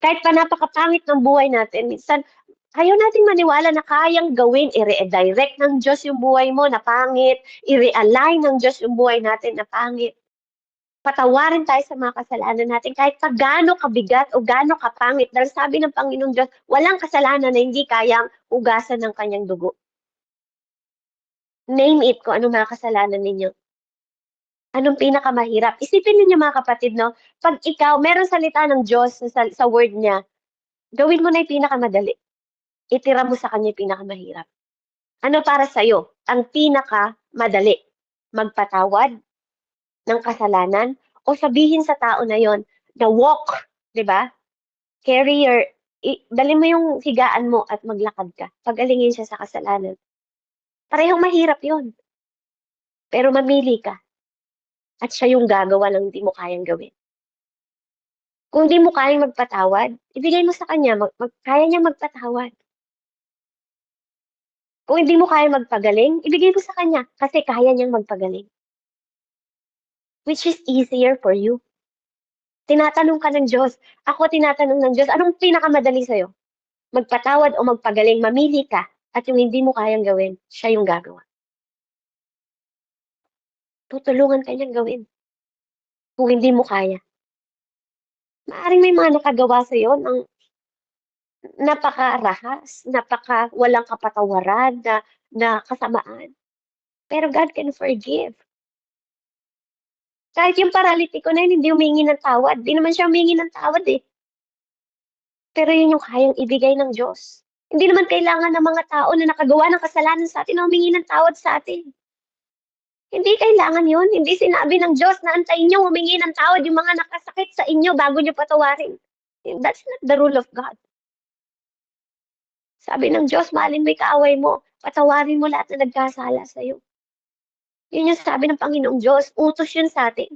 Kahit pa napakapangit ng buhay natin, minsan, ayaw nating maniwala na kayang gawin, i-redirect ng Diyos yung buhay mo na pangit, i-realign ng Diyos yung buhay natin na pangit. Patawarin tayo sa mga kasalanan natin kahit pa gaano kabigat o gaano kapangit. Dahil sabi ng Panginoong Diyos, walang kasalanan na hindi kayang hugasan ng kanyang dugo. Name it kung anong mga kasalanan ninyo. Anong pinakamahirap? Isipin ninyo mga kapatid, no? Pag ikaw, meron salita ng Diyos sa word niya, gawin mo na yung pinakamadali. Itira mo sa kanya yung pinakamahirap. Ano para sa'yo? Ang pinakamadali? Magpatawad ng kasalanan o sabihin sa tao na yon na walk, 'di ba? Dali mo yung higaan mo at maglakad ka. Pagalingin siya sa kasalanan. Parehong mahirap 'yon. Pero mamili ka. At siya yung gagawa ng hindi mo kayang gawin. Kung hindi mo kayang magpatawad, ibigay mo sa kanya, kaya niya magpatawad. Kung hindi mo kayang magpagaling, ibigay mo sa kanya kasi kaya niyang magpagaling. Which is easier for you. Tinatanong ka ng Diyos. Ako tinatanong ng Diyos, anong pinakamadali sa'yo? Magpatawad o magpagaling, mamili ka. At yung hindi mo kayang gawin, siya yung gagawa. Tutulungan ka niyang gawin. Kung hindi mo kaya. Maaaring may mga nakagawa sa'yo ng napakarahas, walang kapatawaran na kasamaan. Pero God can forgive. Kahit yung paralitiko na yun, hindi humingi ng tawad. Di naman siya humingi ng tawad eh. Pero yun yung kayang ibigay ng Diyos. Hindi naman kailangan ng mga tao na nakagawa ng kasalanan sa atin na humingi ng tawad sa atin. Hindi kailangan yun, hindi sinabi ng Diyos na antayin niyong humingi ng tawad yung mga nakasakit sa inyo bago niyo patawarin. That's not the rule of God. Sabi ng Diyos, mahalin mo yung kaaway mo, patawarin mo lahat na nagkasala sa'yo. Yun yung sabi ng Panginoong Diyos, utos yun sa atin.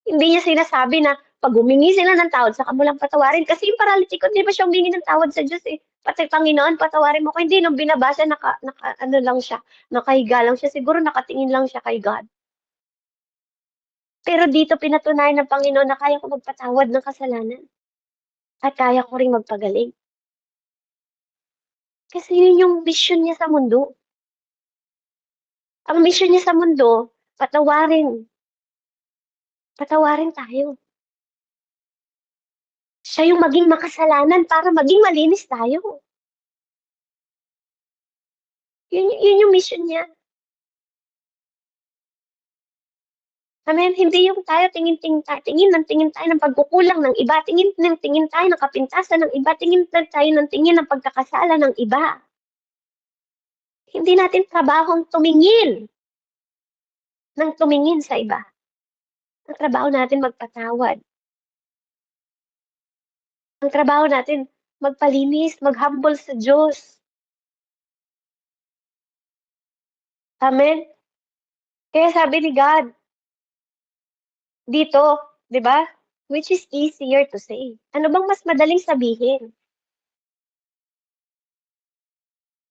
Hindi niya sinasabi na pag humingi sila ng tawad, saka mo lang patawarin. Kasi yung paralytic, hindi ba siya humingi ng tawad sa Diyos eh. Pati Panginoon, patawarin mo ko. Hindi, nung binabasa, ano lang siya, nakahiga lang siya. Siguro nakatingin lang siya kay God. Pero dito pinatunayan ng Panginoon na kaya ko magpatawad ng kasalanan. At kaya ko ring magpagaling. Kasi yun yung mission niya sa mundo. Ang mission niya sa mundo, patawarin. Patawarin tayo. Siya yung maging makasalanan para maging malinis tayo. Yun yung mission niya. Amen. Hindi yung tayo tingin tayo ng pagkukulang ng iba, tingin tayo ng kapintasan ng iba, tingin ng pagkakasala ng iba. Hindi natin trabahong tumingin sa iba. Ang trabaho natin magpatawad. Ang trabaho natin magpalinis, mag-humble sa Diyos. Amen. Kaya sabi ni God, dito, di ba? Which is easier to say. Ano bang mas madaling sabihin?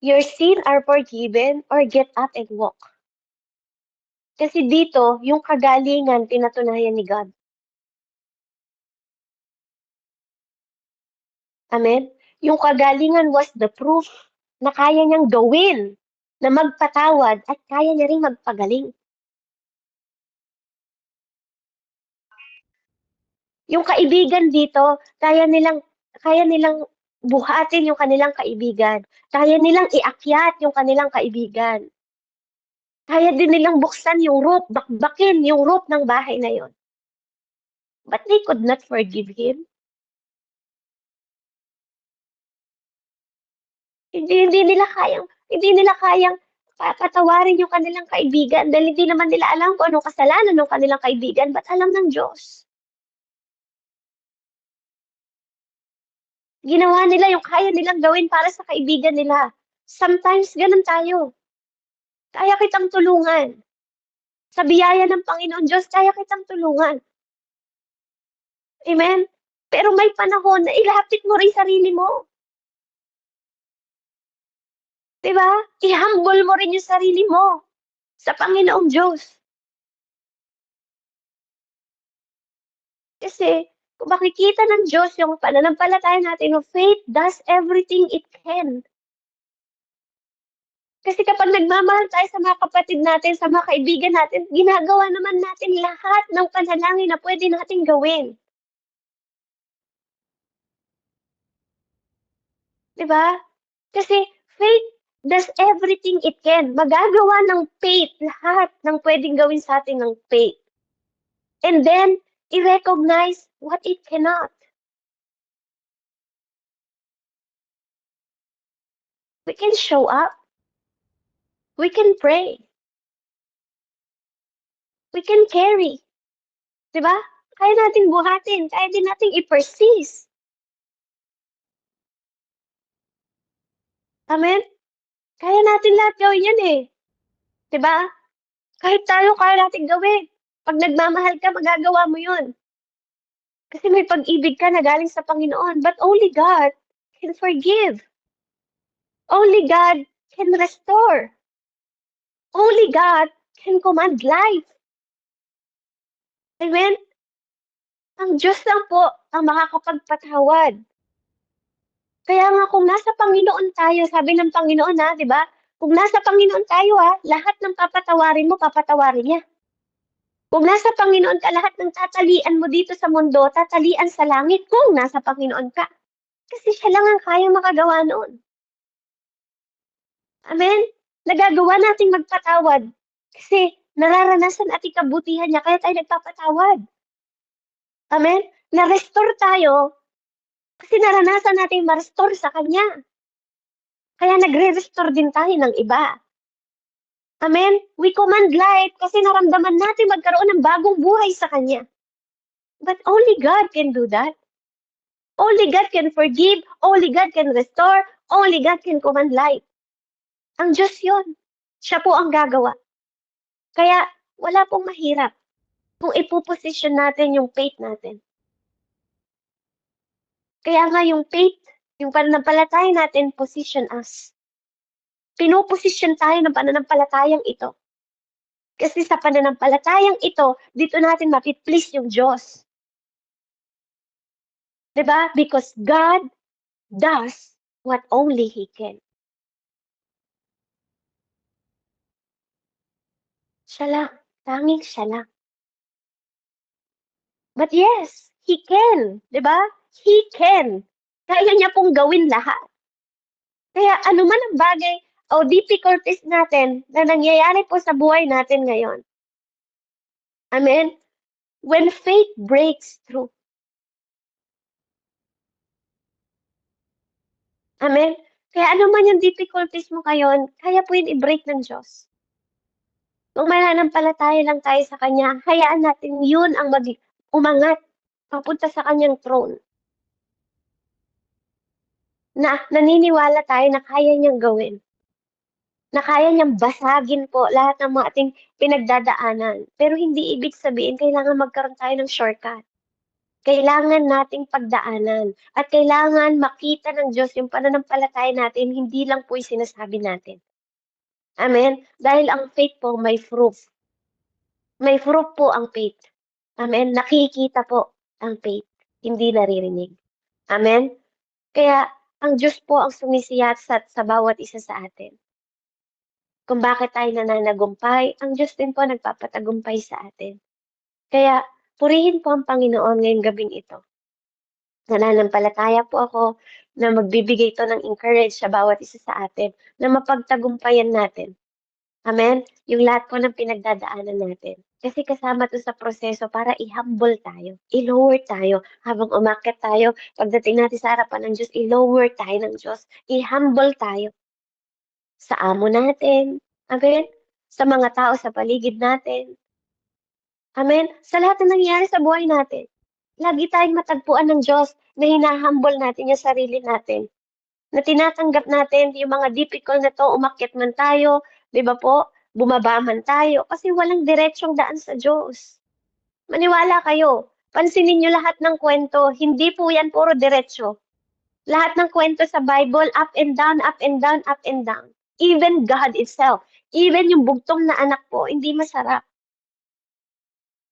Your sin are forgiven or get up and walk. Kasi dito, yung kagalingan pinatunayan ni God. Amen? Yung kagalingan was the proof na kaya niyang gawin, na magpatawad at kaya niya ring magpagaling. Yung kaibigan dito, kaya nilang buhatin yung kanilang kaibigan. Kaya nilang iakyat yung kanilang kaibigan. Kaya din nilang buksan yung roof, bakbakin yung roof ng bahay na yon. But they could not forgive him. Hindi nila kayang patawarin yung kanilang kaibigan dahil hindi naman nila alam kung anong kasalanan ng kanilang kaibigan, but alam ng Diyos. Ginawa nila yung kaya nilang gawin para sa kaibigan nila. Sometimes ganun tayo. Kaya kitang tulungan. Sa biyaya ng Panginoon Diyos, kaya kitang tulungan. Amen? Pero may panahon na ilapit mo rin sarili mo. Diba? I-humble mo rin yung sarili mo sa Panginoong Diyos. Kasi, kung makikita ng Diyos yung pananampalataya natin, yung faith does everything it can. Kasi kapag nagmamahal tayo sa mga kapatid natin, sa mga kaibigan natin, ginagawa naman natin lahat ng panalangin na pwede nating gawin. Diba? Kasi faith does everything it can. Magagawa ng faith lahat ng pwedeng gawin sa atin ng faith. And then, i-recognize what it cannot. We can show up. We can pray. We can carry. Diba? Kaya natin buhatin. Kaya din natin i-persist. Amen? Kaya natin lahat gawin yan eh. Diba? Kahit tayo, kaya natin gawin. Pag nagmamahal ka, magagawa mo yun. Kasi may pag-ibig ka na galing sa Panginoon. But only God can forgive. Only God can restore. Only God can command life. Amen? Ang Diyos lang po ang makakapagpatawad. Kaya nga kung nasa Panginoon tayo, sabi ng Panginoon ha, di ba? Kung nasa Panginoon tayo ha, lahat ng papatawarin mo, papatawarin niya. Kung nasa Panginoon ka, lahat ng tatalian mo dito sa mundo, tatalian sa langit kung nasa Panginoon ka. Kasi siya lang ang kaya makagawa noon. Amen? Nagagawa nating magpatawad. Kasi nararanasan at ikabutihan niya, kaya tayo nagpapatawad. Amen? Na-restore tayo kasi naranasan natin ma-restore sa Kanya. Kaya nagre-restore din tayo ng iba. Amen? We command life kasi naramdaman natin magkaroon ng bagong buhay sa Kanya. But only God can do that. Only God can forgive. Only God can restore. Only God can command life. Ang Diyos yun. Siya po ang gagawa. Kaya wala pong mahirap kung ipoposisyon natin yung faith natin. Kaya nga yung faith, yung pananampalataya natin, position us. Pinoposisyon tayo ng pananampalatayang ito. Kasi sa pananampalatayang ito, dito natin mapi-please yung Diyos. 'Di ba? Because God does what only He can. Siya lang, tanging siya lang. But yes, He can, 'di ba? He can. Kaya niya pong gawin lahat. Kaya anuman ang bagay o difficulties natin na nangyayari po sa buhay natin ngayon. Amen? When faith breaks through. Amen? Kaya anuman yung difficulties mo ngayon, kaya po yun i-break ng Diyos. Kung mananampalataya lang tayo sa Kanya, hayaan natin yun ang umangat papunta sa Kanyang throne. Na naniniwala tayo na kaya niyang gawin. Na kaya niyang basagin po lahat ng mga ating pinagdadaanan. Pero hindi ibig sabihin kailangan magkaroon tayo ng shortcut. Kailangan nating pagdaanan at kailangan makita ng Diyos yung pananampalataya natin, hindi lang po yung sinasabi natin. Amen? Dahil ang faith po may proof. May proof po ang faith. Amen? Nakikita po ang faith, hindi naririnig. Amen? Kaya ang Diyos po ang sumisiyasat sa bawat isa sa atin. Kung bakit tayo nananagumpay, ang Diyos din po nagpapatagumpay sa atin. Kaya purihin po ang Panginoon ngayong gabing ito. Nananampalataya po ako na magbibigay ito ng encourage sa bawat isa sa atin na mapagtagumpayan natin. Amen? Yung lahat po ng pinagdadaanan natin. Kasi kasama to sa proseso para i-humble tayo, i-lower tayo. Habang umakyat tayo, pagdating natin sa harapan ng Diyos, i-lower tayo ng Diyos, i-humble tayo sa amo natin. Amen? Sa mga tao sa paligid natin. Amen? Sa lahat na nangyayari sa buhay natin. Lagi tayong matagpuan ng Diyos na hinahumble natin yung sarili natin. Na tinatanggap natin yung mga difficult na to, umakyat man tayo, di ba po? Bumaba man tayo, kasi walang diretsyong daan sa Diyos. Maniwala kayo, pansinin nyo lahat ng kwento, hindi po yan puro diretsyo. Lahat ng kwento sa Bible, up and down, up and down, up and down. Even God itself, even yung bugtong na anak po, hindi masarap.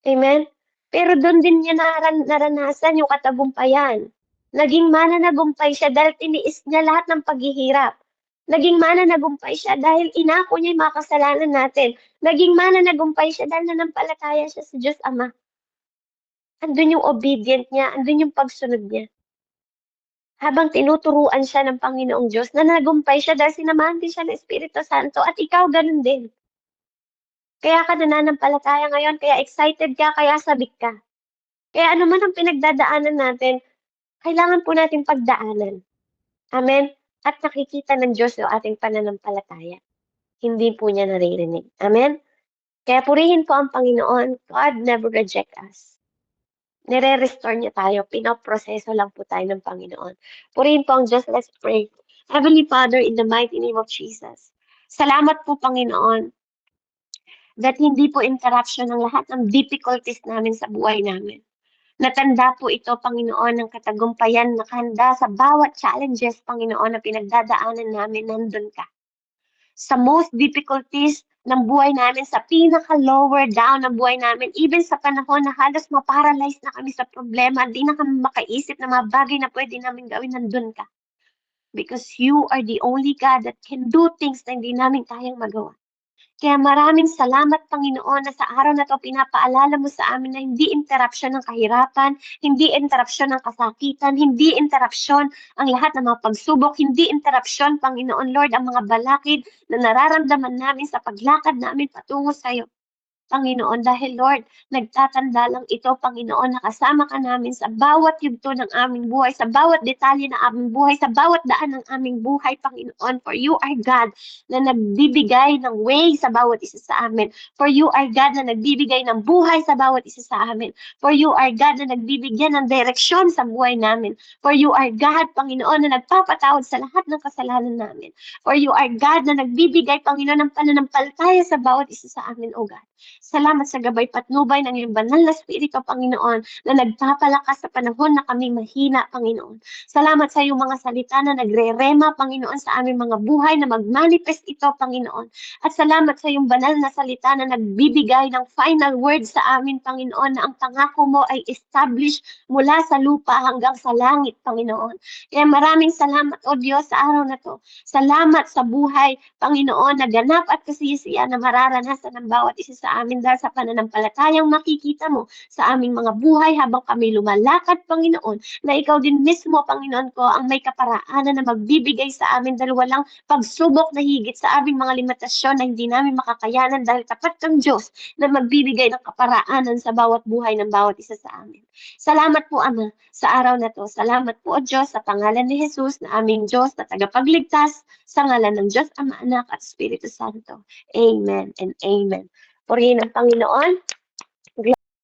Amen? Pero doon din niya naranasan yung katagumpayan. Naging mananagumpay siya dahil tiniis niya lahat ng paghihirap. Naging mananagumpay siya dahil inako niya yung mga kasalanan natin. Naging mananagumpay siya dahil nanampalataya siya sa Diyos Ama. Andun yung obedient niya, andun yung pagsunod niya. Habang tinuturuan siya ng Panginoong Diyos, nanagumpay siya dahil sinamahan din siya ng Espiritu Santo at ikaw ganun din. Kaya ka nananampalataya ngayon, kaya excited ka, kaya sabik ka. Kaya ano man ang pinagdadaanan natin, kailangan po nating pagdaanan. Amen? At nakikita ng Diyos yung ating pananampalataya. Hindi po niya naririnig. Amen? Kaya purihin po ang Panginoon. God never reject us. Nire-restore niya tayo. Pinoproseso lang po tayo ng Panginoon. Purihin po ang Diyos. Let's pray. Heavenly Father, in the mighty name of Jesus. Salamat po, Panginoon, that hindi po interruption ng lahat ng difficulties namin sa buhay namin. Natanda po ito, Panginoon, ng katagumpayan na handa sa bawat challenges, Panginoon, na pinagdadaanan namin, nandun ka. Sa most difficulties ng buhay namin, sa pinaka-lower down ng buhay namin, even sa panahon na halos maparalyze na kami sa problema, hindi na kami makaisip na mga bagay na pwede namin gawin, nandun ka. Because you are the only God that can do things na hindi namin kayang magawa. Kaya maraming salamat, Panginoon, na sa araw na 'to pinapaalala mo sa amin na hindi interruption ng kahirapan, hindi interruption ng kasakitan, hindi interruption ang lahat ng mga pagsubok, hindi interruption, Panginoon Lord, ang mga balakid na nararamdaman namin sa paglakad namin patungo sa'yo. Panginoon, dahil Lord, nagtatanda lang ito, Panginoon, nakasama ka namin sa bawat yugto ng aming buhay, sa bawat detalye ng aming buhay, sa bawat daan ng aming buhay, Panginoon. For you are God na nagbibigay ng way sa bawat isa sa amin. For you are God na nagbibigay ng buhay sa bawat isa sa amin. For you are God na nagbibigyan ng direksyon sa buhay namin. For you are God, Panginoon, na nagpapatawad sa lahat ng kasalanan namin. For you are God na nagbibigay, Panginoon, ng pananampalataya sa bawat isa sa amin, O God. Salamat sa gabay patnubay ng iyong banal na Espiritu, Panginoon, na nagpapalakas sa panahon na kami mahina, Panginoon. Salamat sa iyong mga salita na nagre-rema, Panginoon, sa aming mga buhay na mag-manifest ito, Panginoon. At salamat sa iyong banal na salita na nagbibigay ng final word sa amin, Panginoon, na ang pangako mo ay established mula sa lupa hanggang sa langit, Panginoon. Kaya maraming salamat, O Diyos, sa araw na to. Salamat sa buhay, Panginoon, na ganap at kasiyasiyan na mararanasan ng bawat isa sa amin dahil sa pananampalatayang makikita mo sa aming mga buhay habang kami lumalakad, Panginoon, na ikaw din mismo, Panginoon ko, ang may kaparaanan na magbibigay sa amin dahil walang pagsubok na higit sa aming mga limitasyon na hindi namin makakayanan dahil tapat kang Diyos na magbibigay ng kaparaanan sa bawat buhay ng bawat isa sa amin. Salamat po, Ama, sa araw na to. Salamat po, O Diyos, sa pangalan ni Jesus na aming Diyos na tagapagligtas, sa ngalan ng Diyos, Ama, Anak, at Espiritu Santo. Amen and amen. Purihin ang Panginoon.